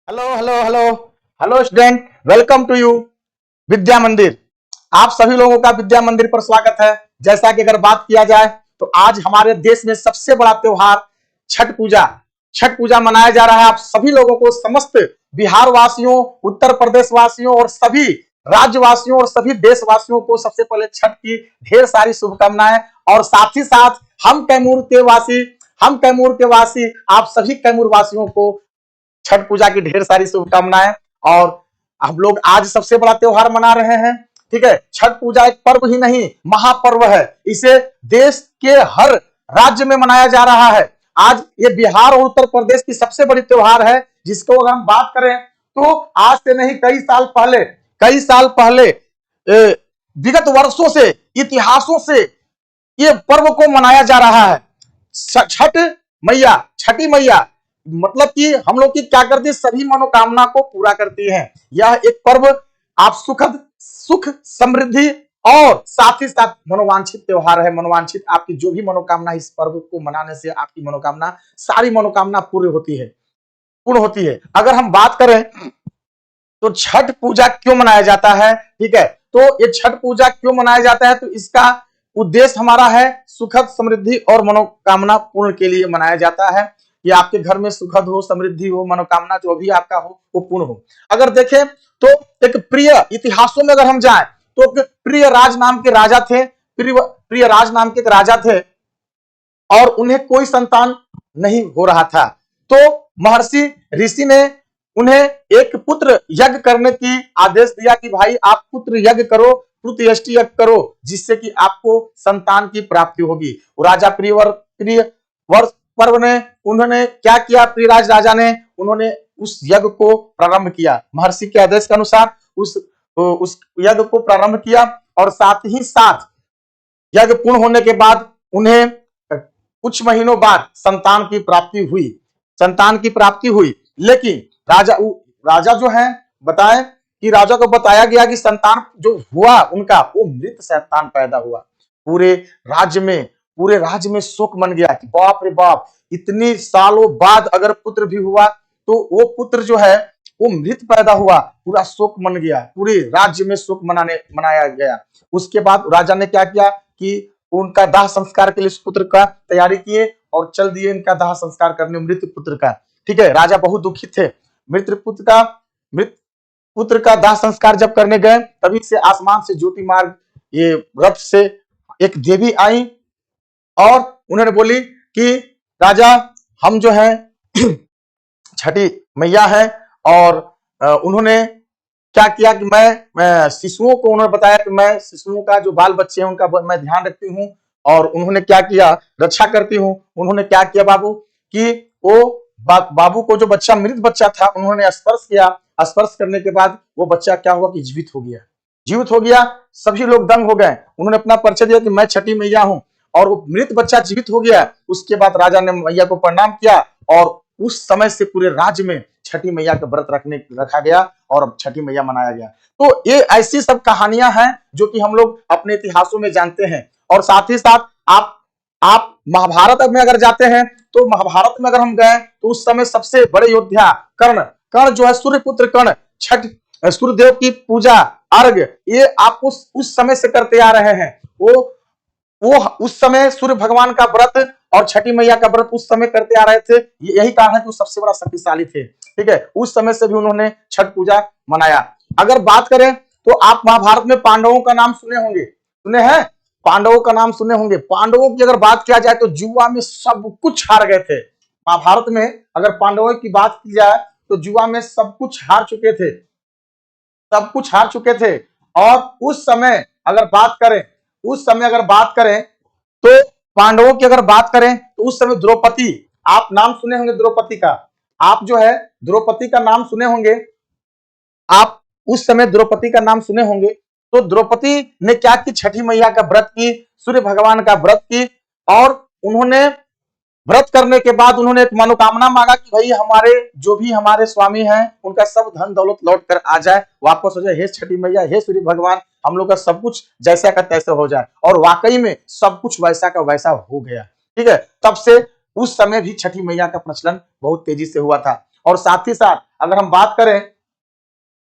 Hello hello hello hello student, welcome to you Vidya Mandir. आप सभी लोगों का विद्या मंदिर पर स्वागत है। जैसा कि अगर बात किया जाए तो आज हमारे देश में सबसे बड़ा त्योहार छठ पूजा मनाया जा रहा है। आप सभी लोगों को, समस्त बिहार वासियों, उत्तर प्रदेश वासियों और सभी राज्यवासियों और सभी देशवासियों को सबसे पहले छठ की ढेर सारी शुभकामनाएं। और साथ ही साथ हम कैमूर के वासी आप सभी कैमूर वासियों को छठ पूजा की ढेर सारी शुभकामनाएं। और हम लोग आज सबसे बड़ा त्योहार मना रहे हैं। ठीक है, छठ पूजा एक पर्व ही नहीं, महापर्व है। इसे देश के हर राज्य में मनाया जा रहा है। आज ये बिहार और उत्तर प्रदेश की सबसे बड़ी त्योहार है, जिसको अगर हम बात करें तो आज से नहीं, कई साल पहले विगत वर्षों से, इतिहासों से ये पर्व को मनाया जा रहा है। छठी मैया मतलब कि हम लोग की क्या करती है, सभी मनोकामना को पूरा करती है। यह एक पर्व आप सुख समृद्धि और साथ ही साथ मनोवांछित त्योहार है। मनोवांछित आपकी जो भी मनोकामना, इस पर्व को मनाने से आपकी मनोकामना, सारी मनोकामना पूर्ण होती है। अगर हम बात करें तो छठ पूजा क्यों मनाया जाता है, ठीक है, तो ये छठ पूजा क्यों मनाया जाता है, तो इसका उद्देश्य हमारा है सुखद समृद्धि और मनोकामना पूर्ण के लिए मनाया जाता है। कि आपके घर में सुखद हो, समृद्धि हो, मनोकामना जो भी आपका हो वो पूर्ण हो। अगर देखें तो एक प्रिय इतिहासों में अगर हम जाएं तो प्रियराज नाम के राजा थे। प्रियराज नाम के एक राजा थे और उन्हें कोई संतान नहीं हो रहा था। तो महर्षि ऋषि ने उन्हें एक पुत्र यज्ञ करने की आदेश दिया कि भाई आप पुत्र यज्ञ करो, पुत्र यज्ञ करो, जिससे कि आपको संतान की प्राप्ति होगी। राजा प्रियवर पर्व ने उन्होंने क्या किया, प्रियराज राजा ने उन्होंने उस यज्ञ को प्रारंभ किया। महर्षि के आदेश के अनुसार उस यज्ञ को प्रारंभ किया और साथ ही साथ यज्ञ पूर्ण होने के बाद उन्हें कुछ महीनों बाद संतान की प्राप्ति हुई। लेकिन राजा जो है बताए कि राजा को बताया गया कि संतान जो हुआ उनका, वो मृत संतान पैदा हुआ। पूरे राज्य में शोक मन गया कि बाप रे बाप, इतनी सालों बाद अगर पुत्र भी हुआ तो वो पुत्र जो है वो मृत पैदा हुआ। पूरा शोक मन गया, पूरे राज्य में शोक मनाया गया। उसके बाद राजा ने क्या किया कि उनका दाह संस्कार के लिए इस पुत्र का तैयारी किए और चल दिए इनका दाह संस्कार करने मृत पुत्र का। ठीक है, राजा बहुत दुखी थे। मृत पुत्र का दाह संस्कार जब करने गए, तभी से आसमान से ज्योति मार्ग ये रथ से एक देवी आई और उन्होंने बोली कि राजा, हम जो है छठी मैया है। और उन्होंने क्या किया कि मैं शिशुओं को, उन्होंने बताया कि मैं शिशुओं का जो बाल बच्चे हैं उनका मैं ध्यान रखती हूँ और उन्होंने क्या किया, रक्षा करती हूँ। उन्होंने क्या किया बाबू कि वो बाबू को, जो बच्चा मृत बच्चा था, उन्होंने स्पर्श किया। स्पर्श करने के बाद वो बच्चा क्या हुआ कि जीवित हो गया। सभी लोग दंग हो गए। उन्होंने अपना परिचय दिया कि मैं छठी मैया हूँ और वो मृत बच्चा जीवित हो गया। उसके बाद राजा ने मैया को प्रणाम किया और उस समय से पूरे राज्य में छठी मैया का व्रत रखा गया और छठी मैया मनाया गया। तो ये ऐसी सब कहानियां हैं जो कि हम लोग अपने इतिहासों में जानते हैं। और साथ ही साथ आप महाभारत में अगर जाते हैं तो महाभारत में अगर हम गए तो उस समय सबसे बड़े योद्धा कर्ण जो है, सूर्यपुत्र कर्ण, छठ सूर्यदेव की पूजा, अर्घ, ये आप उस समय से करते आ रहे हैं। वो उस समय सूर्य भगवान का व्रत और छठी मैया का व्रत उस समय करते आ रहे थे। यही कारण है कि वो सबसे बड़ा शक्तिशाली थे। ठीक है, उस समय से भी उन्होंने छठ पूजा मनाया। अगर बात करें तो आप महाभारत में पांडवों का नाम सुने हैं? पांडवों का नाम सुने होंगे। पांडवों की अगर बात किया जाए तो जुआ में सब कुछ हार गए थे। महाभारत में अगर पांडवों की बात की जाए तो जुआ में सब कुछ हार चुके थे। और उस समय अगर बात करें तो पांडवों की अगर बात करें तो उस समय द्रौपदी, आप नाम सुने होंगे द्रौपदी का। आप जो है द्रौपदी का नाम सुने होंगे। आप उस समय द्रौपदी का नाम सुने होंगे। तो द्रौपदी ने क्या की, छठी मैया का व्रत की, सूर्य भगवान का व्रत की। और उन्होंने व्रत करने के बाद उन्होंने एक मनोकामना मांगा कि भाई हमारे स्वामी हैं उनका सब धन दौलत लौट कर आ जाए, वापस हो जाए। हे छठी मैया, हे सूर्य भगवान, हम लोग का सब कुछ जैसा का तैसा हो जाए। और वाकई में सब कुछ वैसा का वैसा हो गया। ठीक है, तब से उस समय भी छठी मैया का प्रचलन बहुत तेजी से हुआ था। और साथ ही साथ अगर हम बात करें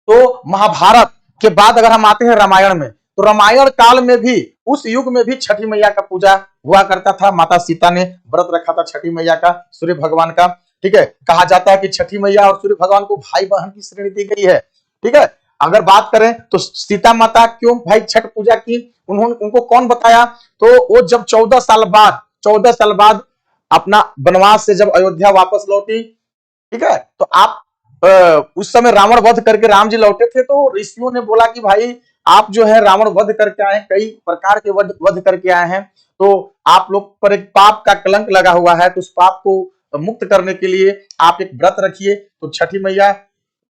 तो महाभारत के बाद अगर हम आते हैं रामायण में, तो रामायण काल में भी, उस युग में भी छठी मैया का पूजा हुआ करता था। माता सीता ने व्रत रखा था छठी मैया का, सूर्य भगवान का। ठीक है, कहा जाता है कि छठी मैया और सूर्य भगवान को भाई बहन की श्रेणी दी गई है। ठीक है, अगर बात करें तो सीता माता क्यों भाई छठ पूजा की, उन्होंने उनको कौन बताया, तो वो जब 14 साल बाद अपना वनवास से जब अयोध्या वापस लौटी, ठीक है, तो आप उस समय रावण वध करके राम जी लौटे थे, तो ऋषियों ने बोला कि भाई आप जो है रावण वध करके आए, कई प्रकार के वध करके आए हैं, तो आप लोग पर एक पाप का कलंक लगा हुआ है, तो उस पाप को मुक्त करने के लिए आप एक व्रत रखिए। तो छठी मैया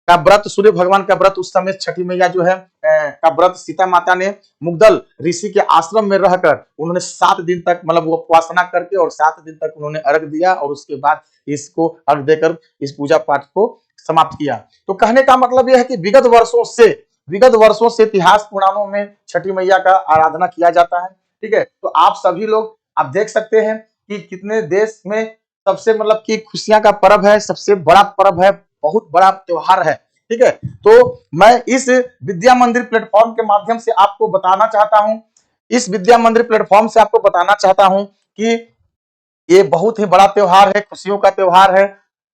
का व्रत, सूर्य भगवान का व्रत, उस समय छठी मैया जो है का व्रत सीता माता ने मुग्दल ऋषि के आश्रम में रहकर उन्होंने 7 दिन तक मतलब वो उपासना करके और 7 दिन तक उन्होंने अर्घ दिया और उसके बाद इसको अर्घ देकर इस पूजा पाठ को समाप्त किया। तो कहने का मतलब यह है कि विगत वर्षों से इतिहास पुराणों में छठी मैया का आराधना किया जाता है। ठीक है, तो आप सभी लोग आप देख सकते हैं कि कितने देश में सबसे मतलब कि खुशियां का पर्व है, सबसे बड़ा पर्व है, बहुत बड़ा त्योहार है। ठीक है, तो मैं इस विद्या मंदिर प्लेटफॉर्म के माध्यम से आपको बताना चाहता हूं, इस विद्या मंदिर प्लेटफॉर्म से आपको बताना चाहता हूं कि ये बहुत ही बड़ा त्योहार है, खुशियों का त्योहार है।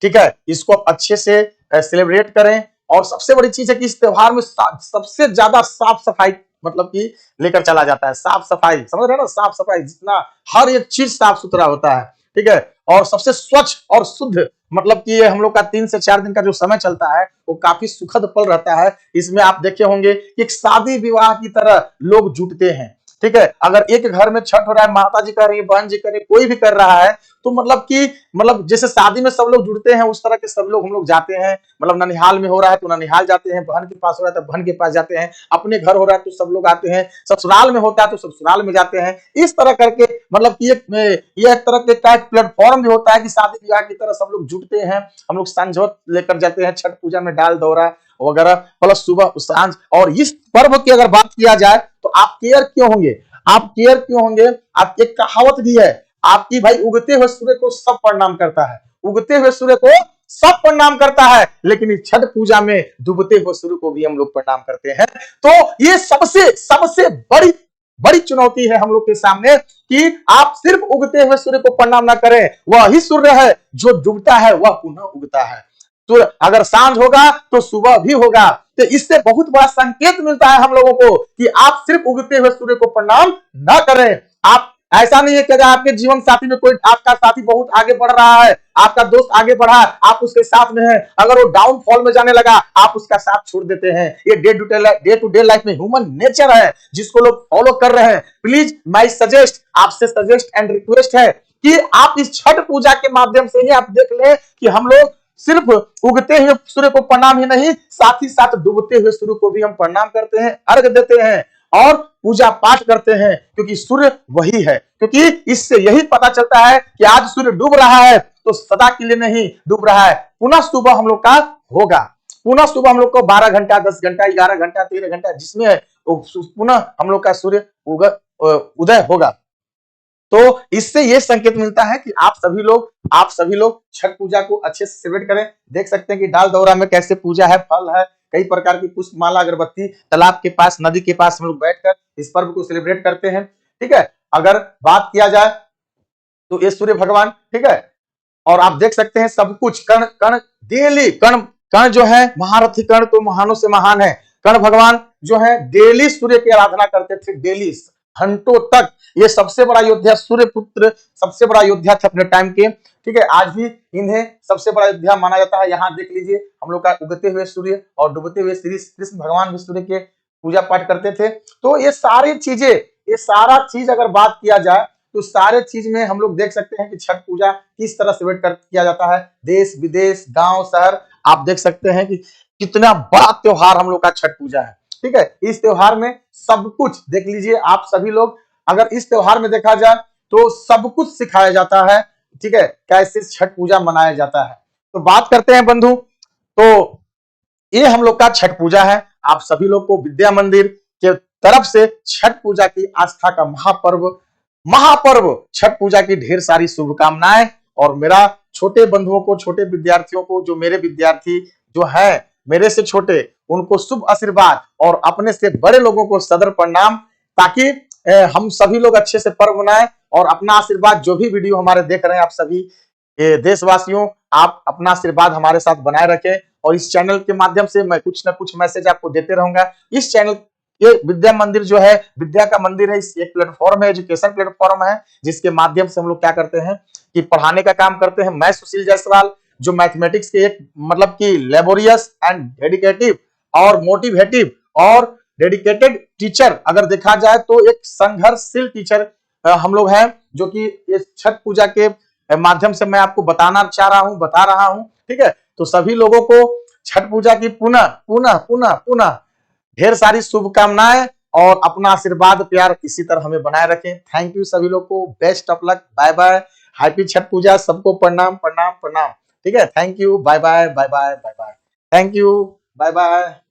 ठीक है, इसको आप अच्छे से सेलिब्रेट करें। और सबसे बड़ी चीज है कि इस त्योहार में सबसे ज्यादा साफ सफाई मतलब कि लेकर चला जाता है। साफ सफाई, समझ रहे हैं ना, साफ सफाई, जितना हर एक चीज साफ सुथरा होता है। ठीक है, और सबसे स्वच्छ और शुद्ध मतलब कि ये हम लोग का 3 से 4 दिन का जो समय चलता है वो काफी सुखद पल रहता है। इसमें आप देखे होंगे कि एक शादी विवाह की तरह लोग जुटते हैं। ठीक है, अगर एक घर में छठ हो रहा है, माता जी कर रही है, बहन जी कर रही है, कोई भी कर रहा है, तो मतलब जैसे शादी में सब लोग जुड़ते हैं उस तरह के सब लोग हम लोग जाते हैं। मतलब ननिहाल में हो रहा है तो ननिहाल जाते हैं, बहन के पास हो रहा है तो बहन के पास जाते हैं, अपने घर हो रहा है तो सब लोग आते हैं, ससुराल में होता है तो ससुराल में जाते हैं। इस तरह करके मतलब कि ये एक तरह का एक प्लेटफॉर्म भी होता है कि शादी ब्याह की तरह सब लोग जुटते हैं। हम लोग सांझोत लेकर जाते हैं छठ पूजा में, डाल दौरा वगैरह, प्लस सुबह सांझ। और इस पर्व की अगर बात किया जाए तो आप केयर क्यों होंगे, आप एक कहावत भी है आपकी, भाई उगते हुए सूर्य को सब प्रणाम करता है, उगते हुए सूर्य को सब प्रणाम करता है, लेकिन इस छठ पूजा में डूबते हुए सूर्य को भी हम लोग प्रणाम करते हैं। तो ये सबसे बड़ी चुनौती है हम लोग के सामने कि आप सिर्फ उगते हुए सूर्य को प्रणाम ना करें, वह ही सूर्य है जो डूबता है वह पुनः उगता है। तो अगर सांझ होगा तो सुबह भी होगा। तो इससे बहुत बड़ा संकेत मिलता है हम लोगों को कि आप सिर्फ उगते हुए सूर्य को प्रणाम ना करें। आप ऐसा नहीं है कि अगर आपके जीवन साथी में कोई आपका साथी बहुत आगे बढ़ रहा है, आपका दोस्त आगे बढ़ा, आप उसके साथ में हैं, अगर वो डाउनफॉल में जाने लगा आप उसका साथ छोड़ देते हैं। ये डे टू डे लाइफ में ह्यूमन नेचर है जिसको लोग फॉलो कर रहे हैं। प्लीज माय आपसे सजेस्ट एंड रिक्वेस्ट है कि आप इस छठ पूजा के माध्यम से ही आप देख लें कि हम लोग सिर्फ उगते हुए सूर्य को प्रणाम ही नहीं, साथ ही साथ डूबते हुए सूर्य को भी हम प्रणाम करते हैं, अर्घ देते हैं और पूजा पाठ करते हैं, क्योंकि सूर्य वही है। क्योंकि इससे यही पता चलता है कि आज सूर्य डूब रहा है तो सदा के लिए नहीं डूब रहा है, पुनः सुबह हम लोग का होगा, पुनः सुबह हम लोग को 12 घंटा, 10 घंटा, 11 घंटा, 13 घंटा जिसमें पुनः हम लोग का सूर्य उदय होगा। तो इससे यह संकेत मिलता है कि आप सभी लोग छठ पूजा को अच्छे से सेलिब्रेट करें। देख सकते हैं कि डाल दौरा में कैसे पूजा है, फल है, कई प्रकार की पुष्प माला, अगरबत्ती, तालाब के पास, नदी के पास हम लोग बैठकर इस पर्व को सेलिब्रेट करते हैं। ठीक है, अगर बात किया जाए तो ये सूर्य भगवान, ठीक है, और आप देख सकते हैं सब कुछ कण कण डेली कण जो है महारथी, कण तो महानों से महान है। कण भगवान जो है डेली सूर्य की आराधना करते थे, डेली घंटों तक। ये सबसे बड़ा योद्धा, सूर्य पुत्र सबसे बड़ा योद्धा थे अपने टाइम के। ठीक है, आज भी इन्हें सबसे बड़ा योद्धा माना जाता है। यहाँ देख लीजिए हम लोग का उगते हुए सूर्य और डूबते हुए श्री कृष्ण भगवान भी सूर्य के पूजा पाठ करते थे। तो ये सारी चीजें, ये सारा चीज अगर बात किया जाए तो सारे चीज में हम लोग देख सकते हैं कि छठ पूजा किस तरह सेलिब्रेट किया जाता है। देश विदेश, गांव शहर, आप देख सकते हैं कि कितना बड़ा त्योहार हम लोग का छठ पूजा है। ठीक है, इस त्योहार में सब कुछ देख लीजिए आप सभी लोग, अगर इस त्योहार में देखा जाए तो सब कुछ सिखाया जाता है। ठीक है, कैसे छठ पूजा मनाया जाता है। तो बात करते हैं बंधु, तो ये हम लोग का छठ पूजा है। आप सभी लोग को विद्या मंदिर के तरफ से छठ पूजा की आस्था का महापर्व छठ पूजा की ढेर सारी शुभकामनाएं। और मेरा छोटे बंधुओं को, छोटे विद्यार्थियों को, जो मेरे विद्यार्थी जो है मेरे से छोटे उनको शुभ आशीर्वाद और अपने से बड़े लोगों को सदर प्रणाम, ताकि हम सभी लोग अच्छे से पर्व मनाएं और अपना आशीर्वाद जो भी वीडियो हमारे देख रहे हैं आप सभी देशवासियों, आप अपना आशीर्वाद हमारे साथ बनाए रखें और इस चैनल के माध्यम से मैं कुछ ना कुछ मैसेज आपको देते रहूंगा। इस चैनल ये विद्या मंदिर जो है, विद्या का मंदिर है, इस एक प्लेटफॉर्म है, एजुकेशन प्लेटफॉर्म है, जिसके माध्यम से हम लोग क्या करते हैं कि पढ़ाने का काम करते हैं। मैं सुशील जायसवाल जो मैथमेटिक्स के एक मतलब कि लेबोरियस एंड डेडिकेटिव और मोटिवेटिव और डेडिकेटेड टीचर, अगर देखा जाए तो एक संघर्षशील टीचर हम लोग हैं, जो कि इस छठ पूजा के माध्यम से मैं आपको बता रहा हूं। ठीक है, तो सभी लोगों को छठ पूजा की पुनः पुनः पुनः पुनः ढेर सारी शुभकामनाएं और अपना आशीर्वाद प्यार इसी तरह हमें बनाए रखें। थैंक यू सभी लोग को, best of luck, bye bye, happy Chhath Puja, सबको प्रणाम प्रणाम प्रणाम। ठीक है, thank you, bye bye bye bye bye bye, thank you, bye bye.